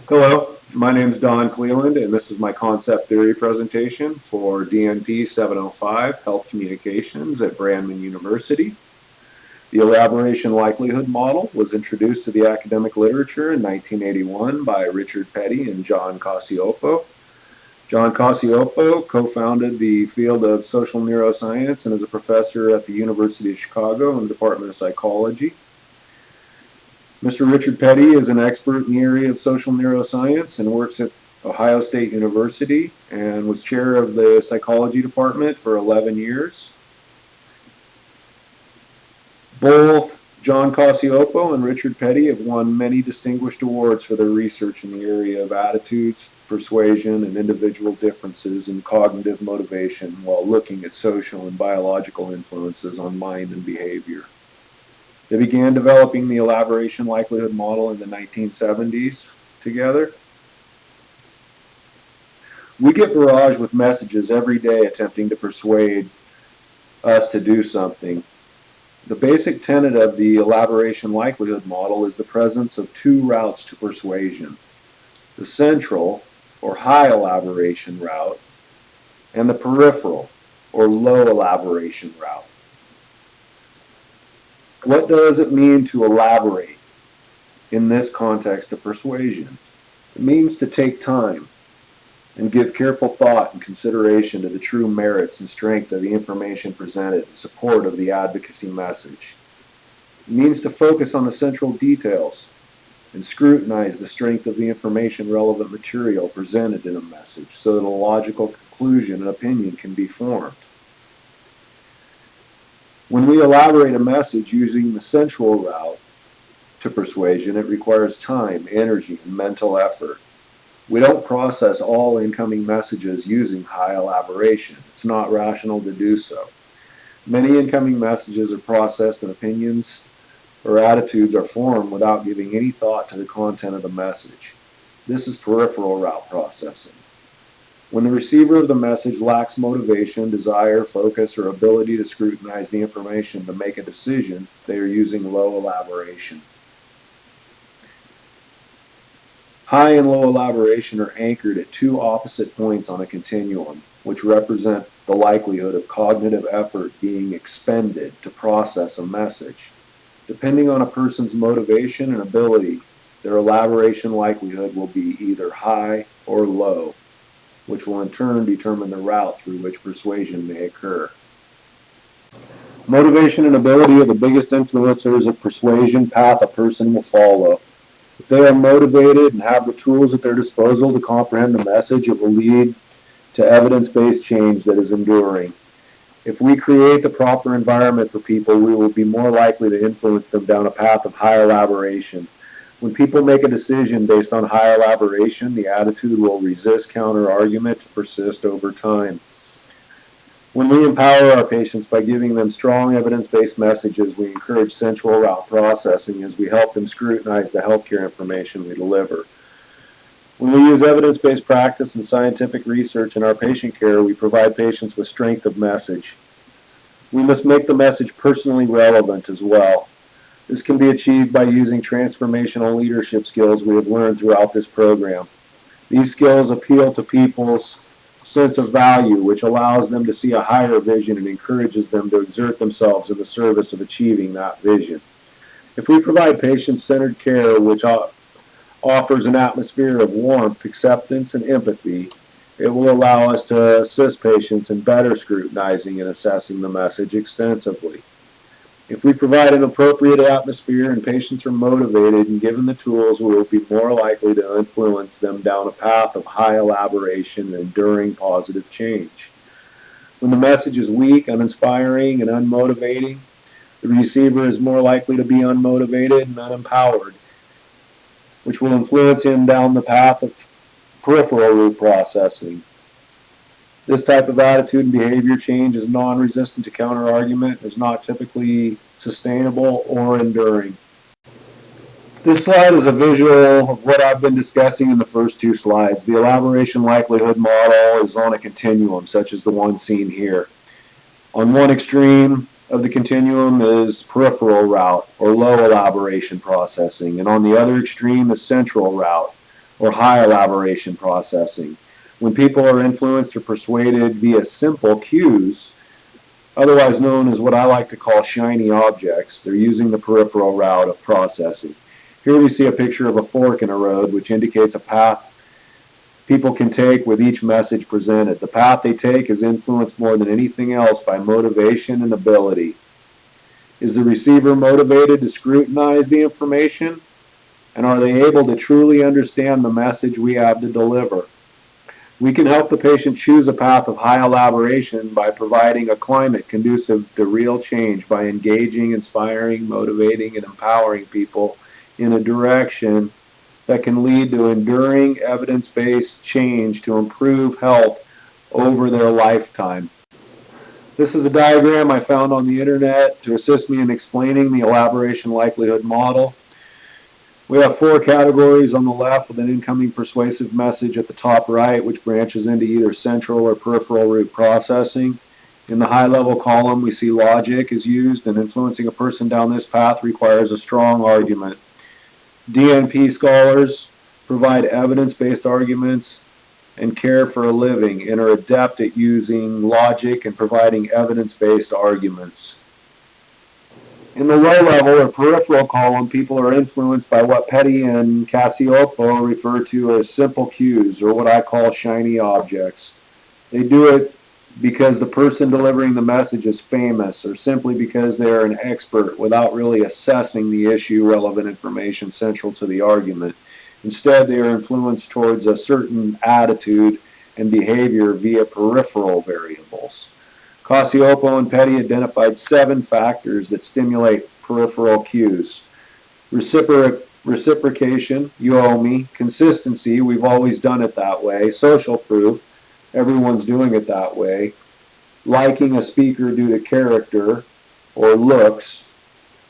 Hello, my name is Don Cleland, and this is my concept theory presentation for DNP 705 Health Communications at Brandman University. The elaboration likelihood model was introduced to the academic literature in 1981 by Richard Petty and John Cacioppo. John Cacioppo co-founded the field of social neuroscience and is a professor at the University of Chicago in the Department of Psychology. Mr. Richard Petty is an expert in the area of social neuroscience and works at Ohio State University and was chair of the psychology department for 11 years. Both John Cacioppo and Richard Petty have won many distinguished awards for their research in the area of attitudes, persuasion, and individual differences in cognitive motivation while looking at social and biological influences on mind and behavior. They began developing the elaboration likelihood model in the 1970s together. We get barraged with messages every day attempting to persuade us to do something. The basic tenet of the elaboration likelihood model is the presence of two routes to persuasion: the central or high elaboration route and the peripheral or low elaboration route. What does it mean to elaborate in this context of persuasion? It means to take time and give careful thought and consideration to the true merits and strength of the information presented in support of the advocacy message. It means to focus on the central details and scrutinize the strength of the information relevant material presented in a message so that a logical conclusion and opinion can be formed. When we elaborate a message using the central route to persuasion, it requires time, energy, and mental effort. We don't process all incoming messages using high elaboration. It's not rational to do so. Many incoming messages are processed and opinions or attitudes are formed without giving any thought to the content of the message. This is peripheral route processing. When the receiver of the message lacks motivation, desire, focus, or ability to scrutinize the information to make a decision, they are using low elaboration. High and low elaboration are anchored at two opposite points on a continuum, which represent the likelihood of cognitive effort being expended to process a message. Depending on a person's motivation and ability, their elaboration likelihood will be either high or low, which will in turn determine the route through which persuasion may occur. Motivation and ability are the biggest influencers of persuasion path a person will follow. If they are motivated and have the tools at their disposal to comprehend the message, it will lead to evidence-based change that is enduring. If we create the proper environment for people, we will be more likely to influence them down a path of high elaboration. When people make a decision based on high elaboration, the attitude will resist counter-argument to persist over time. When we empower our patients by giving them strong evidence-based messages, we encourage central route processing as we help them scrutinize the healthcare information we deliver. When we use evidence-based practice and scientific research in our patient care, we provide patients with strength of message. We must make the message personally relevant as well. This can be achieved by using transformational leadership skills we have learned throughout this program. These skills appeal to people's sense of value, which allows them to see a higher vision and encourages them to exert themselves in the service of achieving that vision. If we provide patient-centered care, which offers an atmosphere of warmth, acceptance, and empathy, it will allow us to assist patients in better scrutinizing and assessing the message extensively. If we provide an appropriate atmosphere and patients are motivated and given the tools, we will be more likely to influence them down a path of high elaboration and enduring positive change. When the message is weak, uninspiring, and unmotivating, the receiver is more likely to be unmotivated and unempowered, which will influence him down the path of peripheral route processing. This type of attitude and behavior change is non-resistant to counter-argument, is not typically sustainable or enduring. This slide is a visual of what I've been discussing in the first two slides. The elaboration likelihood model is on a continuum, such as the one seen here. On one extreme of the continuum is peripheral route, or low elaboration processing, and on the other extreme is central route, or high elaboration processing. When people are influenced or persuaded via simple cues, otherwise known as what I like to call shiny objects, they're using the peripheral route of processing. Here we see a picture of a fork in a road, which indicates a path people can take with each message presented. The path they take is influenced more than anything else by motivation and ability. Is the receiver motivated to scrutinize the information? And are they able to truly understand the message we have to deliver? We can help the patient choose a path of high elaboration by providing a climate conducive to real change, by engaging, inspiring, motivating, and empowering people in a direction that can lead to enduring evidence-based change to improve health over their lifetime. This is a diagram I found on the internet to assist me in explaining the elaboration likelihood model. We have 4 categories on the left with an incoming persuasive message at the top right, which branches into either central or peripheral root processing. In the high-level column, we see logic is used, and influencing a person down this path requires a strong argument. DNP scholars provide evidence-based arguments and care for a living and are adept at using logic and providing evidence-based arguments. In the low-level or peripheral column, people are influenced by what Petty and Cacioppo refer to as simple cues, or what I call shiny objects. They do it because the person delivering the message is famous, or simply because they are an expert without really assessing the issue relevant information central to the argument. Instead, they are influenced towards a certain attitude and behavior via peripheral variables. Cacioppo and Petty identified 7 factors that stimulate peripheral cues. Reciprocation, you owe me. Consistency, we've always done it that way. Social proof, everyone's doing it that way. Liking a speaker due to character or looks.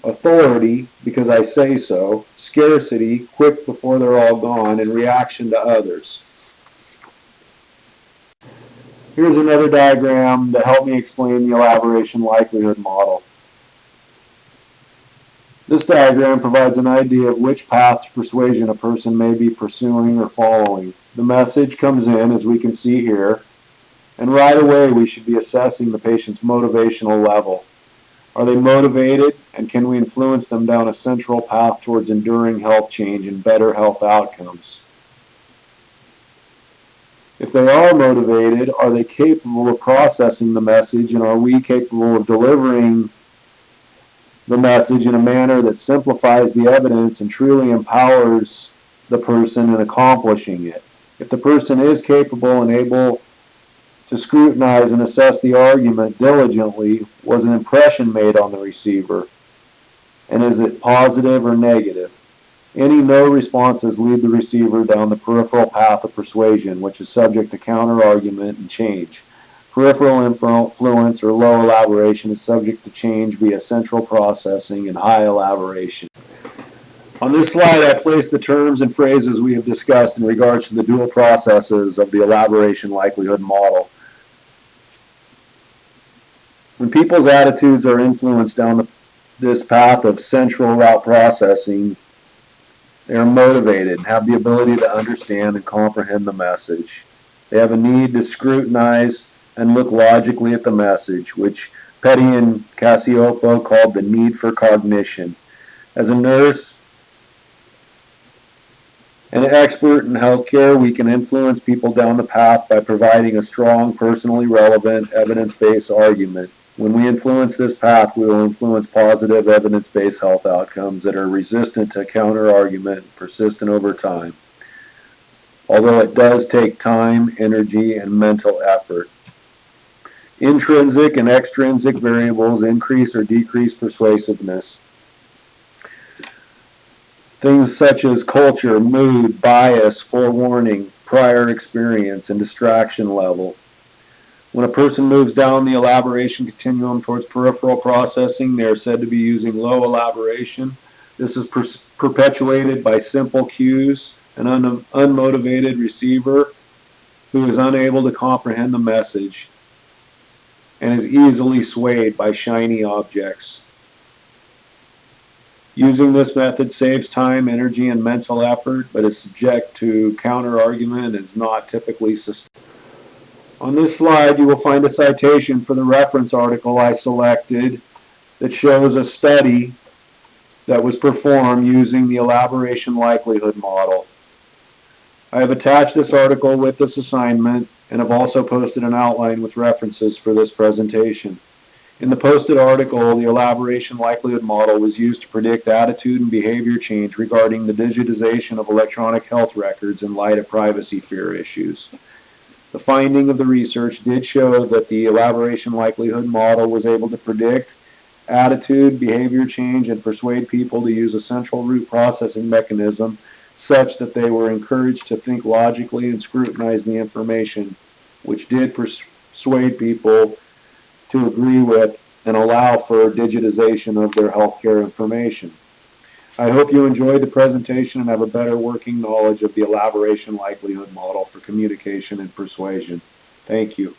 Authority, because I say so. Scarcity, quick before they're all gone, and reaction to others. Here's another diagram to help me explain the elaboration likelihood model. This diagram provides an idea of which path to persuasion a person may be pursuing or following. The message comes in, as we can see here, and right away we should be assessing the patient's motivational level. Are they motivated, and can we influence them down a central path towards enduring health change and better health outcomes? If they are motivated, are they capable of processing the message, and are we capable of delivering the message in a manner that simplifies the evidence and truly empowers the person in accomplishing it? If the person is capable and able to scrutinize and assess the argument diligently, was an impression made on the receiver, and is it positive or negative? Any no responses lead the receiver down the peripheral path of persuasion, which is subject to counter-argument and change. Peripheral influence or low elaboration is subject to change via central processing and high elaboration. On this slide, I place the terms and phrases we have discussed in regards to the dual processes of the elaboration likelihood model. When people's attitudes are influenced down this path of central route processing, they are motivated and have the ability to understand and comprehend the message. They have a need to scrutinize and look logically at the message, which Petty and Cacioppo called the need for cognition. As a nurse and an expert in healthcare, we can influence people down the path by providing a strong, personally relevant, evidence-based argument. When we influence this path, we will influence positive, evidence-based health outcomes that are resistant to counter-argument and persistent over time, although it does take time, energy, and mental effort. Intrinsic and extrinsic variables increase or decrease persuasiveness. Things such as culture, mood, bias, forewarning, prior experience, and distraction level. When a person moves down the elaboration continuum towards peripheral processing, they are said to be using low elaboration. This is perpetuated by simple cues, an unmotivated receiver who is unable to comprehend the message and is easily swayed by shiny objects. Using this method saves time, energy, and mental effort, but is subject to counter-argument and is not typically sustained. On this slide, you will find a citation for the reference article I selected that shows a study that was performed using the elaboration likelihood model. I have attached this article with this assignment and have also posted an outline with references for this presentation. In the posted article, the elaboration likelihood model was used to predict attitude and behavior change regarding the digitization of electronic health records in light of privacy fear issues. The finding of the research did show that the elaboration likelihood model was able to predict attitude, behavior change, and persuade people to use a central root processing mechanism such that they were encouraged to think logically and scrutinize the information, which did persuade people to agree with and allow for digitization of their healthcare information. I hope you enjoyed the presentation and have a better working knowledge of the elaboration likelihood model for communication and persuasion. Thank you.